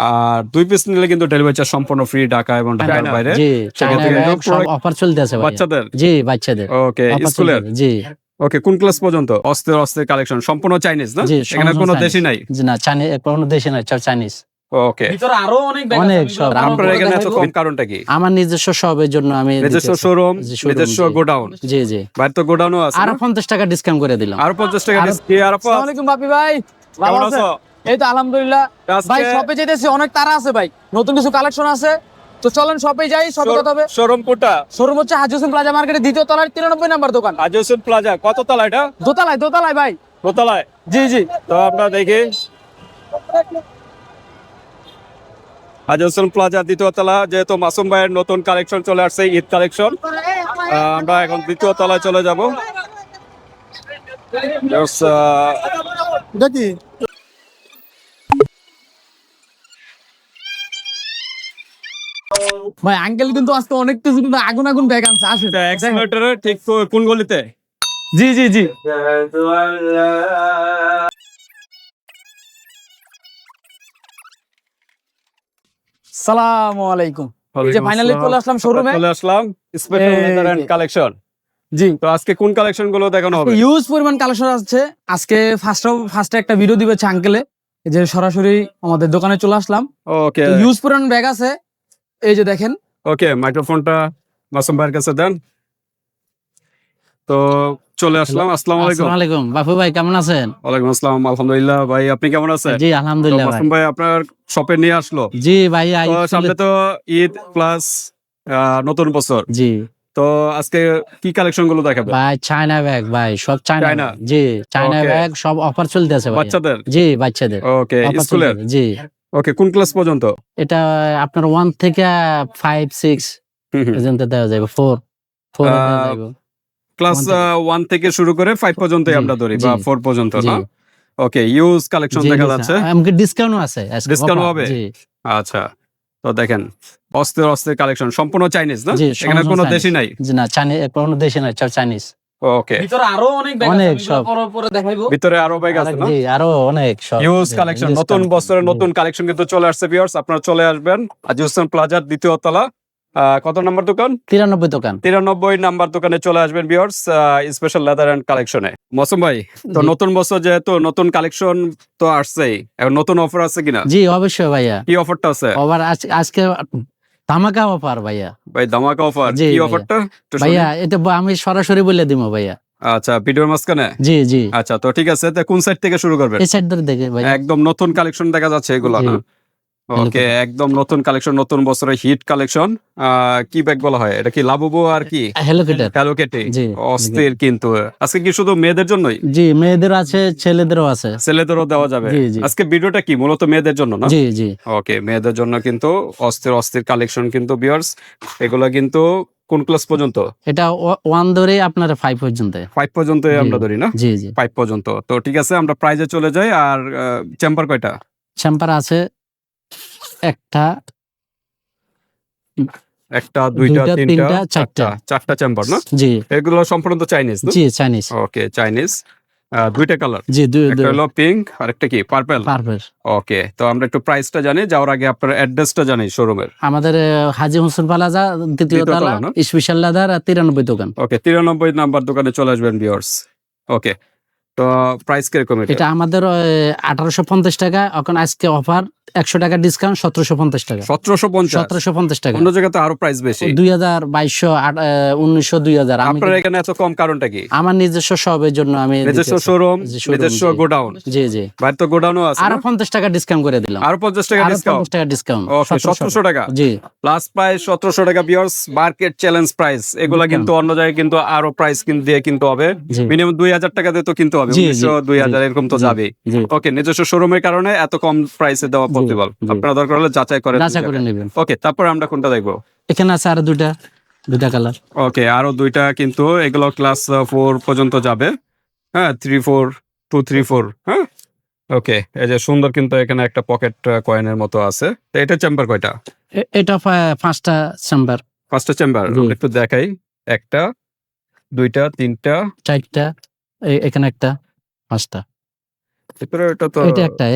আর 2 piece নিলে কিন্তু delivery charge সম্পূর্ণ ফ্রি, ঢাকা এবং ঢাকার বাইরে। জি, চায়না সেক্ষেত্রে ব্যাগ কিন্তু সব অফার চলতেছে ভাইয়া। বাচ্চাদের, জি, বাচ্চাদের ওকে, অফার স্কুলের, চলতেছে। জি, ওকে, কোন ক্লাস পর্যন্ত? অস্ত্র অস্ত্রের কালেকশন সম্পূর্ণ চাইনিজ না, জি, এখানে সমস্ত কোনো চাইনিজ। দেশি নাই। জি না, চাইনিজ কোনো দেশে নাই, সব চাইনিজ। ওকে, ভিতরে আরো অনেক ব্যাগ অনেক আছে, সব। আপনার এখানে এত কম কারণটা কি? আমার নিজস্ব শপের জন্য আমি নিজস্ব দিতেছি। শোরুম, জি, showroom, নিজস্ব জি। গোডাউন, জি, জি। বাইরে তো গোডাউনও আছে আরো না? 50 টাকা ডিসকাউন্ট করে দিলাম। আরো 50 টাকা আরো- ডিসকাউন্ট। আর আসসালামু আলাইকুম বাপি ভাই, ভালো কেমন আছেন? আছো? এই তো আলহামদুলিল্লাহ আজকে- ভাই, শপে যেতেছি, অনেক তাড়া আছে ভাই, নতুন কিছু কালেকশন আছে, তো চলেন শপে যাই। শপে কত হবে? শোরুম কোটা? শোরুম হচ্ছে হাজি হোসেন প্লাজা মার্কেটের 2য় তলায় 93 নাম্বার দোকান। হাজি হোসেন প্লাজা কত তলা এটা? দোতলায় দোতলায় ভাই। দোতলায়। জি জি। তো আমরা দেখি হাজি হোসেন প্লাজা 2য় তলা, যেহেতু মাসুম ভাইয়ের নতুন কালেকশন চলে আসছে, ঈদ কালেকশন। আমরা এখন 2য় তলায় চলে যাব। দেখি ভাই, আঙ্কেল কিন্তু আজকে অনেক কিছু কিন্তু আগুন আগুন ব্যাগ আনছে। আসে এক্সপ্লোরেটরের ঠিক কোন গলিতে? জি জি জি। সালামু আলাইকুম। এই যে ফাইনালি চলে আসলাম শোরুমে। চলে আসলাম স্পেশাল লেদার এন্ড কালেকশন। জি, তো আজকে কোন কালেকশন গুলো দেখানো হবে? ইউজ পরিমাণ কালেকশন আছে আজকে। ফার্স্টে একটা ভিডিও দিবে আঙ্কেলে, এই যে সরাসরি আমাদের দোকানে চলে আসলাম। ওকে ইউজ পরিমাণ ব্যাগ আছে, এই যে দেখেন। ওকে, মাইক্রোফোনটা মাসুম ভাইয়ের কাছে দেন। তো চলে আসলাম। আসসালামু আলাইকুম। আসসালামু আলাইকুম বাপু ভাই, কেমন আছেন? ওয়ালাইকুম আসসালাম, আলহামদুলিল্লাহ। ভাই আপনি কেমন আছেন? জি তো আলহামদুলিল্লাহ ভাই। মাসুম ভাই আপনার শপে নিয়ে আসলো। জি ভাই, তো সামনে তো ঈদ প্লাস নতুন বছর, জি তো আজকে কি কালেকশন গুলো দেখাবে? ভাই, চায়না ব্যাগ ভাই, সব চায়না চায়না? ব্যাগ। জি, চায়না Okay. ব্যাগ সব অফার চলতেছে ভাই। বাচ্চাদের? জি, বাচ্চাদের ওকে, অফার স্কুলের? চলতেছে। জি, ওকে, কোন ক্লাস পর্যন্ত? এটা আপনার 1 থেকে 5 6 পর্যন্ত দেওয়া যাবে। 4 দেওয়া যাবে। ক্লাস 1 থেকে শুরু করে 5 পর্যন্তই জি, আমরা ধরি, জি, বা 4 পর্যন্ত জি। না? ওকে, ইউজ কালেকশন জি, দেখা জি, যাচ্ছে। আমাকে ডিসকাউন্টও আছে আজকে, ডিসকাউন্ট offer, হবে? জি আচ্ছা, তো দেখেন অস্ত্রের কালেকশন সম্পূর্ণ চাইনিজ না, জি, এখানে সমস্ত কোনো চাইনিজ। দেশি নাই। জি না, চাইনিজ কোনো দেশে নাই, সব চাইনিজ। ওকে, ভিতরে আরো অনেক ব্যাগ আছে, অনেক আমি সব। পরে পরে দেখাইবো। ভিতরে আরো ব্যাগ আছে না? জি, আরো অনেক সব। ইউজ জি, কালেকশন, use নতুন collection, বছরের জি। নতুন কালেকশন কিন্তু চলে আসছে ভিউয়ার্স, আপনারা চলে আসবেন হাজি হোসেন প্লাজার 2য় তলা। কত নম্বর দোকান? 93 দোকান। 93 নাম্বার দোকানে চলে আসবেন ভিউয়ার্স, স্পেশাল লেদার এন্ড কালেকশনে। মৌসুম ভাই, তো জি। নতুন বছর যেহেতু নতুন কালেকশন তো আসছেই, এখন নতুন অফার আছে কিনা? জি অবশ্যই ভাইয়া, কি অফারটা আছে? ওভার আজকে ধামাকা অফার ভাইয়া। ভাই ধামাকা অফার, জি কি ভাইয়া। অফারটা একটু শুনি। ভাইয়া এটা আমি সরাসরি বলে দিব ভাইয়া। আচ্ছা, ভিডিওর মাঝখানে? জি জি, আচ্ছা, তো ঠিক আছে, তো কোন সাইড থেকে শুরু করবেন? এই সাইড ধরে দেখে ভাইয়া। একদম নতুন কালেকশন দেখা যাচ্ছে এগুলো জি। না? ওকে, একদম নতুন কালেকশন, নতুন বছরের হিট কালেকশন। কি ব্যাগ বলা হয় এটা? কি লাবুবু আর কি হ্যালো কিটার। Hello Kitty? জি। অস্থির কিন্তু। আজকে কি শুধু মেয়েদের জন্যই? জি, মেয়েদের আছে, ছেলেদেরও আছে। ছেলেদেরও দেওয়া যাবে? জি, জি। আজকে ভিডিওটা কি মূলত মেয়েদের জন্য না? জি জি, ওকে, মেয়েদের জন্য কিন্তু অস্থির অস্থির কালেকশন কিন্তু ভিউয়ার্স, এগুলো কিন্তু কোন ক্লাস পর্যন্ত? এটা 1 ধরে আপনার 5 পর্যন্ত। 5 পর্যন্ত জি, আমরা ধরি না? জি জি। 5 পর্যন্ত। তো ঠিক আছে, আমরা প্রাইজে চলে যাই। আর চেম্বার কয়টা? শ্যাম্পার আছে একটা, একটা, দুইটা, দুইটা, তিনটা, তিনটা, চারটা। চারটা চেম্বার না? জি এগুলো সম্পূর্ণ চাইনিজ না? জি, চাইনিজ। ওকে, চাইনিজ। দুইটা কালার, জি, একটা হলো পিঙ্ক আর একটা কি পার্পল। পারফেক্ট। ওকে, তো আমরা একটু প্রাইসটা জানি, যাওয়ার আগে আপনার অ্যাড্রেসটা জানি শোরুমের। আমাদের হাজি হোসেন প্লাজা 2য় তলা তলা, না? স্পেশাল লেদার 93 দোকান। ওকে, 93 নাম্বার দোকানে চলে আসবেন ভিউয়ার্স। ওকে, তো প্রাইস কিরকম এটা? এটা আমাদের 1850 টাকা, এখন আজকে অফার 100 টাকা ডিসকাউন্ট 1750 টাকা। 1750? 1750 টাকা। অন্য জায়গাতে আরো প্রাইস বেশি। 2000 2200 1900 2000। আপনার এখানে এত কম কারণটা কি? আমার নিজস্ব শপের জন্য আমি নিজস্ব দিতেছি। শোরুম, জি, showroom, নিজস্ব জি। গোডাউন, জি জি, বাইরে তো গোডাউনও আছে আরো না? 50 টাকা ডিসকাউন্ট করে দিলাম। আরো 50 টাকা আরো ডিসকাউন্ট? 50 টাকা ডিসকাউন্ট। ওকে, 1700 টাকা জি প্লাস প্রাইস 1700 টাকা ভিউয়ার্স, মার্কেট চ্যালেঞ্জ প্রাইস। এগুলা Discount। কিন্তু অন্য জায়গায় কিন্তু আরো প্রাইস কিন্তু দিয়ে কিনতে হবে, জি মিনিমাম 2000 টাকা দিয়ে তো কিনতে হবে, জি, 1900 জি, 2000 এরকম তো জি, যাবে। জি। ওকে, নিজস্ব শোরুমের কারণে এত কম প্রাইসে দেওয়া জি, পসিবল। জি। আপনারা দরকার হলে যাচাই করে যাচাই করে নেবেন। ওকে, তারপর আমরা কোনটা দেখবো? এখানে আছে আরো দুইটা কালার। ওকে, আরো দুইটা কিন্তু, এগুলো ক্লাস 4 পর্যন্ত যাবে। হ্যাঁ, 3 4 2 3 4। হ্যাঁ, ওকে, এই যে সুন্দর কিন্তু এখানে একটা পকেট কয়েনের মতো আছে। তো এটা চেম্বার কয়টা? এটা 5টা চেম্বার। পাঁচটা চেম্বার জি। একটু দেখাই। একটা, দুইটা, তিনটা, 4টা, এখানে একটা, 5টা। এরপরে এটা তো এটা একটা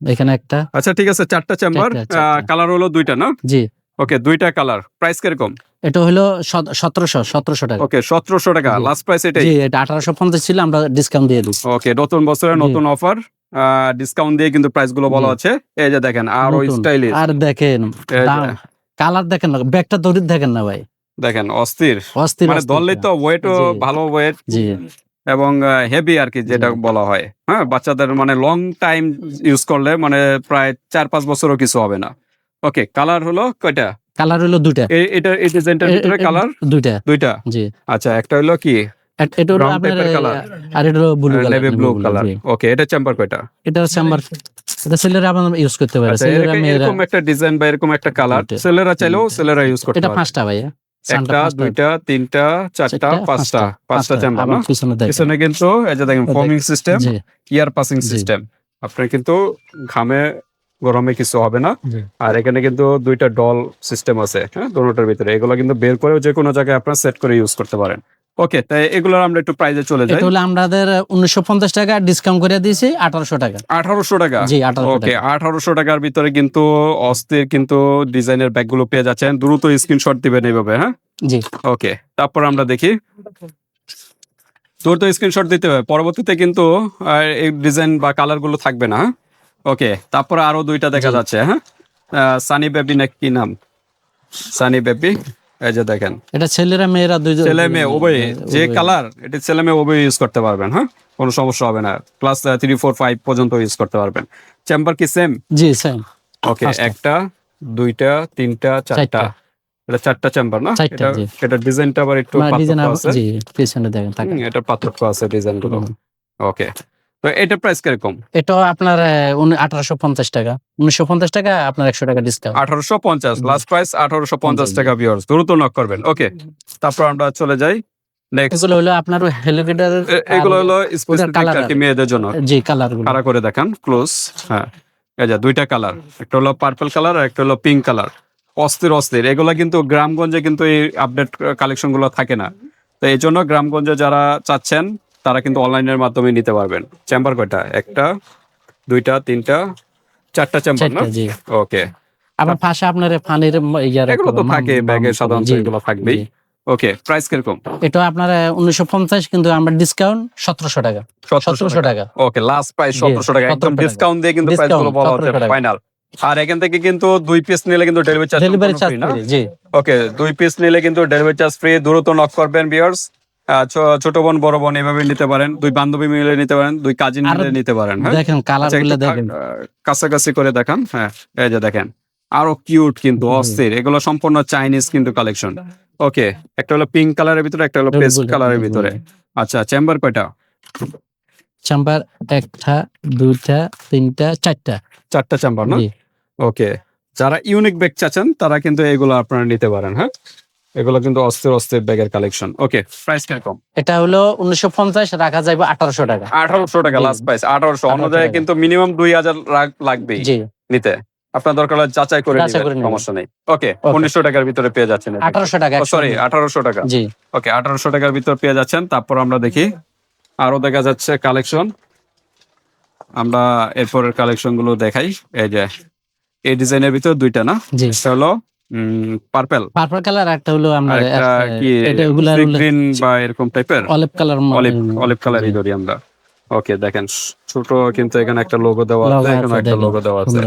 এখানে একটা। আচ্ছা ঠিক আছে, চারটা চেম্বার, চারটা। কালার হলো দুইটা না? জি, ওকে, দুইটা কালার, প্রাইস কিরকম? এটা হলো 1700 টাকা। ওকে, 1700 টাকা জি। লাস্ট প্রাইস এটাই। জি, এটা 1850 ছিল, আমরা ডিসকাউন্ট দিয়ে দিচ্ছি। ওকে, নতুন বছরের জি। নতুন অফার, ডিসকাউন্ট দিয়ে কিন্তু প্রাইস গুলো বলা জি। হচ্ছে। এই যে দেখেন আরো নতুন। স্টাইলিশ, আর দেখেন দাম, কালার দেখেন না, ব্যাগটা দড়ি দেখেন না ভাই, দেখেন অস্থির, অস্থির মানে অস্থির ধরলেই তো ওয়েটও জি। ভালো ওয়েট জি, এবং হেভি আর কি, যেটা জি। বলা হয়। হ্যাঁ, বাচ্চাদের মানে লং টাইম ইউজ করলে মানে প্রায় 4-5 বছরও কিছু হবে না। ওকে, কালার হলো কয়টা? কালার হলো দুইটা। এটা এই ডিজাইনটার ভিতরে কালার দুইটা। দুইটা। জি, আচ্ছা, একটা হলো কি এটা হলো ব্রাউন আপনার টাইপের কালার, আর এটা হলো blue colour, navy blue colour. জি। ওকে, এটা চেম্বার কয়টা? এটা হচ্ছে আমার, এটা ছেলেরা আপনার ইউজ করতে পারে, আচ্ছা, ছেলেরা মেয়েরা। এরকম একটা ডিজাইন বা এরকম একটা কালার দুইটা। ছেলেরা চাইলেও ছেলেরা ইউজ করতে এটা পারে। 5টা ভাইয়া, সানটা একটা, 5টা, দুইটা, তিনটা, চারটা, পাঁচটা চেম্বার না? আবার পিছনে দেখেন। পিছনে কিন্তু এই যে দেখেন ফোমিং সিস্টেম, জি, ইয়ার পাসিং জি। সিস্টেম। আপনার কিন্তু ঘামে গরমে কিছু হবে না। জি। আর এখানে কিন্তু দুইটা ডল সিস্টেম আছে, হ্যাঁ, দুটোটার ভিতরে। এগুলো কিন্তু বের করেও যে কোনো জায়গায় আপনার সেট করে ইউজ করতে পারেন। ওকে, তাই এগুলোর আমরা একটু প্রাইজে চলে যাই। এটা হলো আমাদের 1950 টাকা ডিসকাউন্ট করে দিয়েছি 1800 টাকা। 1800 টাকা। জি, 1800 ওকে, টাকা। 1800 টাকার ভিতরে কিন্তু অস্থির কিন্তু ডিজাইনের ব্যাগগুলো পেয়ে যাচ্ছেন। দ্রুত স্ক্রিনশট দিবেন এইভাবে, হ্যাঁ। জি, ওকে, তারপর আমরা দেখি, দ্রুত স্ক্রিনশট দিতে হবে, পরবর্তীতে কিন্তু এই ডিজাইন বা কালার গুলো থাকবে না, হ্যাঁ? ওকে, তারপরে আরো দুইটা দেখা জি। যাচ্ছে, হ্যাঁ। সানি বেবি না কি নাম, সানি বেবি। এই যে দেখেন, এটা ছেলেরা মেয়েরা দুইজন, ছেলে মেয়ে উভয়, যে উভয়। কালার এটা ছেলে মেয়ে উভয় ইউজ করতে পারবেন, হ্যাঁ, কোনো সমস্যা হবে না। ক্লাস 3, 4, 5 পর্যন্ত ইউজ করতে পারবেন। চেম্বার কি সেম? জি, সেম। ওকে, পাঁচটা। একটা, দুইটা, তিনটা, চারটা। চারটা। এটা চারটা চেম্বার না? চারটা, এটা জি। এটা ডিজাইনটা আবার একটু মানে ডিজাইন, পার্থক্য আছে। জি, পিছনে দেখেন থাকে। এটা পার্থক্য আছে ডিজাইন গুলো। ওকে, তো এটা প্রাইস কিরকম? এটা আপনার 1850 টাকা, 1950 টাকা, আপনার 100 টাকা ডিসকাউন্ট। 1850, লাস্ট প্রাইস 1850 জি। টাকা। ভিউয়ার্স, দ্রুত নক করবেন। ওকে, তারপর আমরা চলে যাই নেক্সট। এগুলো হলো আপনার হেলিকপ্টার, এগুলো হলো ওটার স্পেসিফিক কালার আর কি মেয়েদের জন্য। জি, কালার গুলো। খাড়া করে দেখান ক্লোজ। হ্যাঁ, এই যে দুইটা কালার, একটা হলো পার্পল কালার আর একটা হলো পিঙ্ক কালার। অস্থির অস্থির এগুলা, কিন্তু গ্রামগঞ্জে কিন্তু এই আপডেট কালেকশন গুলো থাকে না। তো এই জন্য গ্রামগঞ্জে যারা চাচ্ছেন তারা কিন্তু অনলাইনের মাধ্যমে নিতে পারবেন। চেম্বার কয়টা? একটা, দুইটা, তিনটা, চারটা চেম্বার না? চারটা, জি। ওকে, আবার পাশে আপনার ফানির ইয়ার এগুলো তো থাকে ব্যাগে, সাধারণত জি, এগুলো থাকবেই। জি। ওকে, প্রাইস কিরকম? এটা আপনার 1950, কিন্তু আমরা ডিসকাউন্ট 1700 টাকা। 1700 টাকা। ওকে, লাস্ট প্রাইস জি, 1700 টাকা, একদম 1700 টাকা। ডিসকাউন্ট দিয়ে কিন্তু প্রাইস গুলো Discount, বলা হচ্ছে 1700 টাকা। ফাইনাল। আর এখান থেকে কিন্তু 2 পিস নিলে কিন্তু ডেলিভারি চার্জ ডেলিভারি চার্জ না? ফ্রি, জি। ওকে, 2 পিস নিলে কিন্তু ডেলিভারি চার্জ ফ্রি। দ্রুত নক করবেন ভিউয়ার্স। ছোট বোন বড় বোন এভাবে নিতে পারেন, 2 বান্ধবী মিলে নিতে পারেন, 2 কাজিন আর মিলে নিতে পারেন, হ্যাঁ। দেখেন কালার আচ্ছা, গুলো একটু দেখেন। কাছাকাছি করে দেখান। হ্যাঁ, এই যে দেখেন, আরো কিউট কিন্তু অস্থির। এগুলো সম্পূর্ণ চাইনিজ কিন্তু কালেকশন। ওকে, একটা হলো পিঙ্ক কালারের ভিতরে, একটা হলো পেস্ট কালারের ভিতরে। আচ্ছা, চেম্বার কয়টা? চেম্বার একটা, দুইটা, তিনটা, চারটা। চারটা চেম্বার না? জি। ওকে, যারা ইউনিক ব্যাগ চাচ্ছেন তারা কিন্তু এগুলো আপনারা নিতে পারেন, হ্যাঁ। এগুলো কিন্তু অস্থির অস্থির ব্যাগের কালেকশন। ওকে, প্রাইস কিরকম? এটা হলো 1950, রাখা যাবে 1800 টাকা। 1800 টাকা জি। Last price. 1800, অন্য 1800 জায়গায় টাকা। কিন্তু মিনিমাম 2000 লাগবেই জি, নিতে। আপনার দরকার হলে যাচাই করে যাচাই করে নিবেন, নিবেন। সমস্যা নেই। ওকে, 1900 টাকার ভিতরে পেয়ে যাচ্ছেন। 1800 টাকা। সরি, 1800 টাকা। জি। ওকে, 1800 টাকার ভিতর পেয়ে যাচ্ছেন। তারপর আমরা দেখি আরো দেখা যাচ্ছে কালেকশন। আমরা এরপরের কালেকশন গুলো দেখাই। এই যে এই ডিজাইনের ভিতর দুইটা না? জি। একটা হলো পার্পল, পার্পল কালার, একটা হলো আর আপনার একটা কি এটা ওগুলা গ্রিন বা এরকম টাইপের অলিভ কালার। অলিভ কালারই ধরি আমরা। ওকে, দেখেন ছোট কিন্তু এখানে একটা লোগো দেওয়া আছে, এখানে একটা লোগো দেওয়া আছে।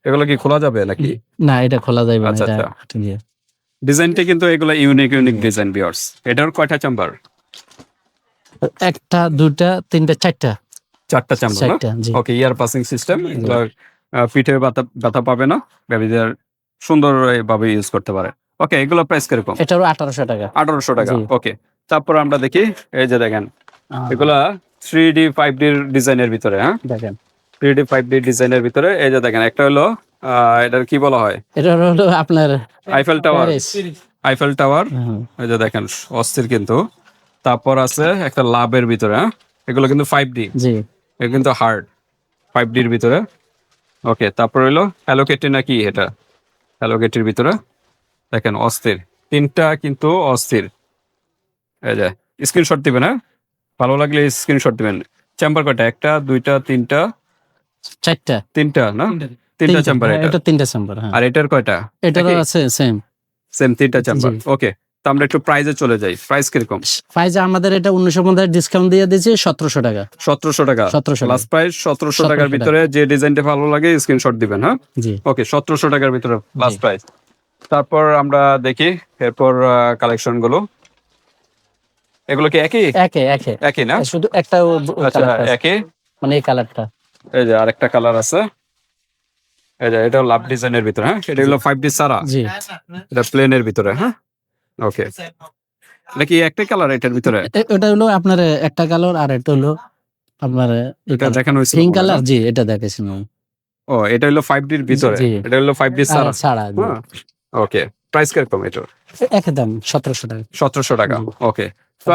এগুলো কি খোলা যাবে নাকি? না, এটা খোলা যাবে না, আচ্ছা, এটা আচ্ছা। ডিজাইনটা কিন্তু এগুলো ইউনিক ইউনিক ডিজাইন ভিউয়ার্স। এটার কয়টা চেম্বার? একটা, দুইটা, তিনটা, চারটা। চারটা চেম্বার না? চারটা, জি। ওকে, ইয়ার পাসিং সিস্টেম। এগুলো পিঠে ব্যথা পাবে না, বেবিদের সুন্দর ভাবে ইউজ করতে পারে। ওকে, এগুলো প্রাইস কিরকম? এটা হলো 1800 টাকা। 1800 টাকা। জি। ওকে, তারপর আমরা দেখি এই যে দেখেন, এগুলা 3D 5D ডিজাইনের ভিতরে, হ্যাঁ, দেখেন 3D 5D ডিজাইনের ভিতরে। এই যে দেখেন, একটা হলো এটার কি বলা হয়, এটা হলো আপনার Eiffel tower. Paris. Eiffel tower, হুম। এই যে দেখেন অস্থির কিন্তু। তারপর আছে একটা লাভের ভিতরে, হ্যাঁ, এগুলো কিন্তু 5D, জি, এটা কিন্তু হার্ড 5Dর ভিতরে। ওকে, তারপর হলো হ্যালো কিটি নাকি, এটা হ্যালো কিটির ভিতরে দেখেন অস্থির তিনটা কিন্তু অস্থির। এই যে স্ক্রিনশট দিবেন, হ্যাঁ, ভালো লাগলে স্ক্রিনশট দিবেন। চেম্বার কয়টা? একটা, দুইটা, তিনটা, চারটা তিনটা না তিনটা চেম্বার হ্যাঁ, এটা এটা তিনটা চেম্বার। হ্যাঁ, আর এটার কয়টা এটারও একই? আছে সেম সেম তিনটা চেম্বার জি। ওকে তো আমরা একটু প্রাইজে চলে যাই প্রাইস কিরকম প্রাইস আমাদের এটা 1950 ডিসকাউন্ট দিয়ে দিয়েছে 1700 টাকা। 1700 টাকা 1700 লাস্ট প্রাইস 1700 টাকার 1700 ভিতরে যে ডিজাইনটা ভালো লাগে স্ক্রিনশট দিবেন হ্যাঁ জি। ওকে 1700 টাকার ভিতরে লাস্ট জি। প্রাইস তারপর আমরা দেখি এরপর কালেকশন গুলো এগুলো কি একই একে একে একই না শুধু একটা আচ্ছা কালারটা একই মানে এই কালারটা। এই যে আরেকটা কালার আছে এই যে এটা লাভ ডিজাইনের ভিতরে হ্যাঁ এটা হলো 5D সারা জি, এটা প্লেনের ভিতরে হ্যাঁ ওকে এটা কি একটাই কালার এটার ভিতরে ওটা হলো আপনার একটা কালার আর এটা হলো আপনার এটা দেখানো হয়েছিল পিঙ্ক মনে হয় কালার। না? জি, এটা দেখেছিলাম। ও এটা হলো 5D এর ভিতরে জি। এটা হলো 5D সারা ছাড়া জি। হ্যাঁ ওকে প্রাইস কিরকম এটার একই দাম 1700 টাকা। 1700 টাকা জি। ওকে তো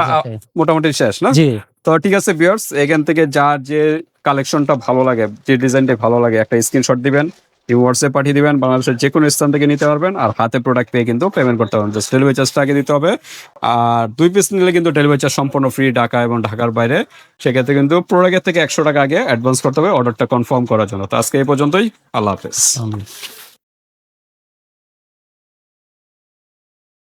মোটামুটি শেষ না জি, তো ঠিক আছে ভিউয়ার্স এখান থেকে যার যে কালেকশনটা ভালো লাগে যে ডিজাইনটা ভালো লাগে একটা স্ক্রিনশট দিবেন হোয়াটসঅ্যাপ পাঠিয়ে দিবেন বাংলাদেশের যে কোনো স্থান থেকে নিতে পারবেন আর হাতে প্রোডাক্ট পেয়ে কিন্তু পেমেন্ট করতে পারবেন জাস্ট ডেলিভারি চার্জটা আগে দিতে হবে আর 2 পিস নিলে কিন্তু ডেলিভারি চার্জ সম্পূর্ণ ফ্রি ঢাকা এবং ঢাকার বাইরে সেক্ষেত্রে কিন্তু প্রোডাক্টের থেকে 100 টাকা আগে অ্যাডভান্স করতে হবে অর্ডারটা কনফার্ম করার জন্য তো আজকে এই পর্যন্তই আল্লাহ হাফেজ আম-